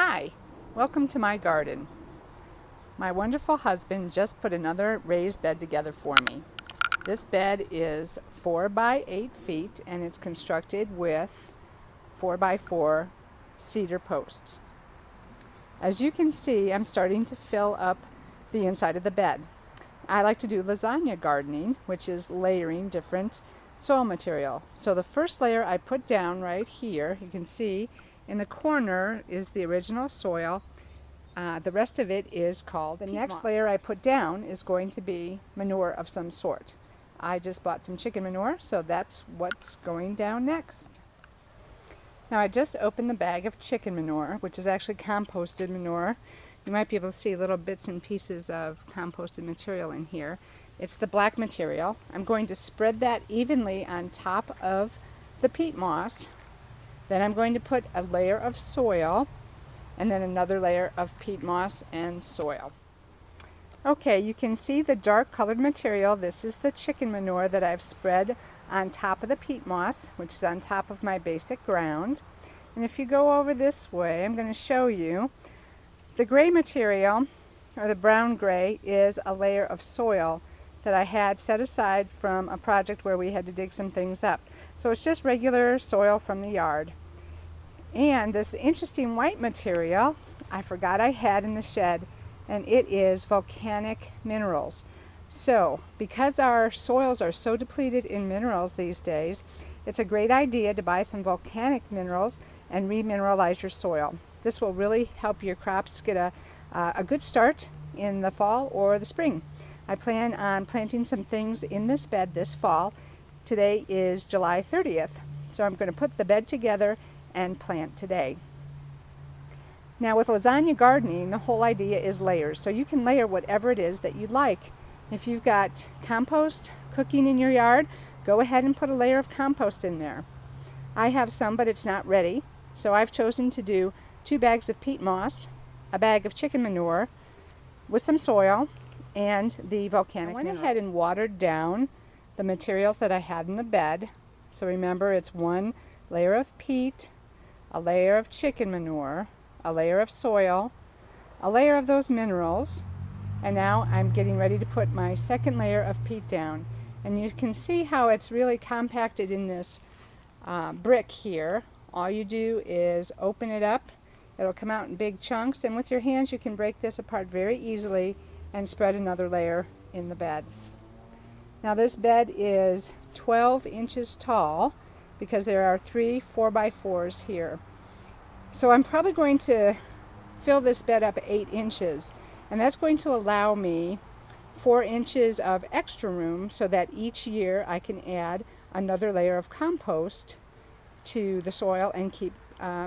Hi, welcome to my garden. My wonderful husband just put another raised bed together for me. This bed is 4 by 8 feet and it's constructed with 4 by 4 cedar posts. As you can see, I'm starting to fill up the inside of the bed. I like to do lasagna gardening, which is layering different soil material. So the first layer I put down right here, you can see in the corner is the original soil. The rest of it is called the next layer I put down is going to be manure of some sort. I just bought some chicken manure, so that's what's going down next. Now I just opened the bag of chicken manure, which is actually composted manure. You might be able to see little bits and pieces of composted material in here. It's the black material. I'm going to spread that evenly on top of the peat moss. Then I'm going to put a layer of soil and then another layer of peat moss and soil. Okay, you can see the dark colored material. This is the chicken manure that I've spread on top of the peat moss, which is on top of my basic ground. And if you go over this way, I'm going to show you the gray material, or the brown gray, is a layer of soil that I had set aside from a project where we had to dig some things up. So it's just regular soil from the yard. And this interesting white material I forgot I had in the shed, and it is volcanic minerals. So because our soils are so depleted in minerals these days, it's a great idea to buy some volcanic minerals and remineralize your soil. This will really help your crops get a good start in the fall or the spring. I plan on planting some things in this bed this fall. Today is July 30th, so I'm going to put the bed together and plant today. Now with lasagna gardening, the whole idea is layers. So you can layer whatever it is that you like. If you've got compost cooking in your yard, go ahead and put a layer of compost in there. I have some, but it's not ready. So I've chosen to do 2 bags of peat moss, a bag of chicken manure with some soil, and the volcanic minerals. I went ahead and watered down the materials that I had in the bed. So remember, it's 1 layer of peat, a layer of chicken manure, a layer of soil, a layer of those minerals, and now I'm getting ready to put my second layer of peat down. And you can see how it's really compacted in this brick here. All you do is open it up. It'll come out in big chunks, and with your hands you can break this apart very easily and spread another layer in the bed. Now this bed is 12 inches tall because there are 3 4x4s here. So I'm probably going to fill this bed up 8 inches, and that's going to allow me 4 inches of extra room so that each year I can add another layer of compost to the soil and keep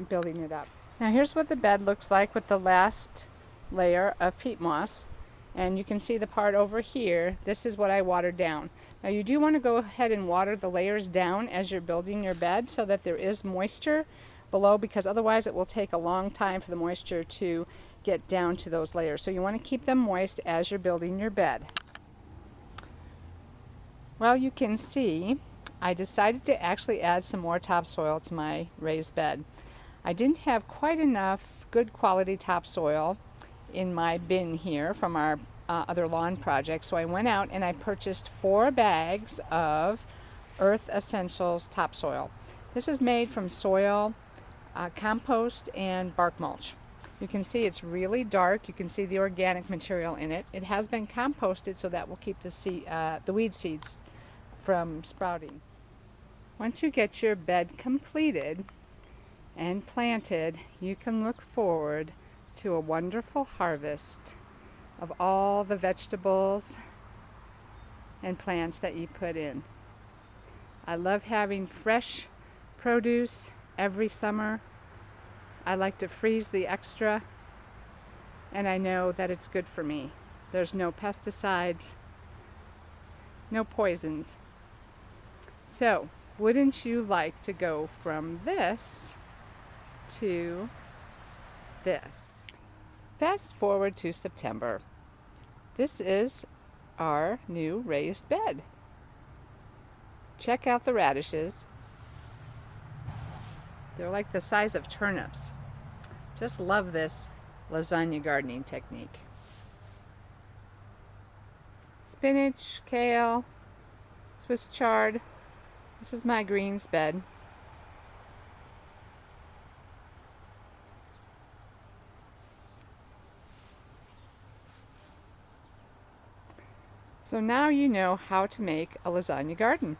building it up. Now here's what the bed looks like with the last layer of peat moss, and you can see the part over here. This is what I watered down. Now you do want to go ahead and water the layers down as you're building your bed so that there is moisture below, because otherwise it will take a long time for the moisture to get down to those layers. So you want to keep them moist as you're building your bed. Well, you can see I decided to actually add some more topsoil to my raised bed. I didn't have quite enough good quality topsoil in my bin here from our other lawn project, so I went out and I purchased 4 bags of Earth Essentials topsoil. This is made from soil, compost, and bark mulch. You can see it's really dark. You can see the organic material in it. It has been composted, so that will keep the weed seeds from sprouting. Once you get your bed completed and planted, you can look forward to a wonderful harvest of all the vegetables and plants that you put in. I love having fresh produce every summer. I like to freeze the extra, and I know that it's good for me. There's no pesticides, no poisons. So, wouldn't you like to go from this to this? Fast forward to September. This is our new raised bed. Check out the radishes. They're like the size of turnips. Just love this lasagna gardening technique. Spinach, kale, Swiss chard. This is my greens bed. So now you know how to make a lasagna garden.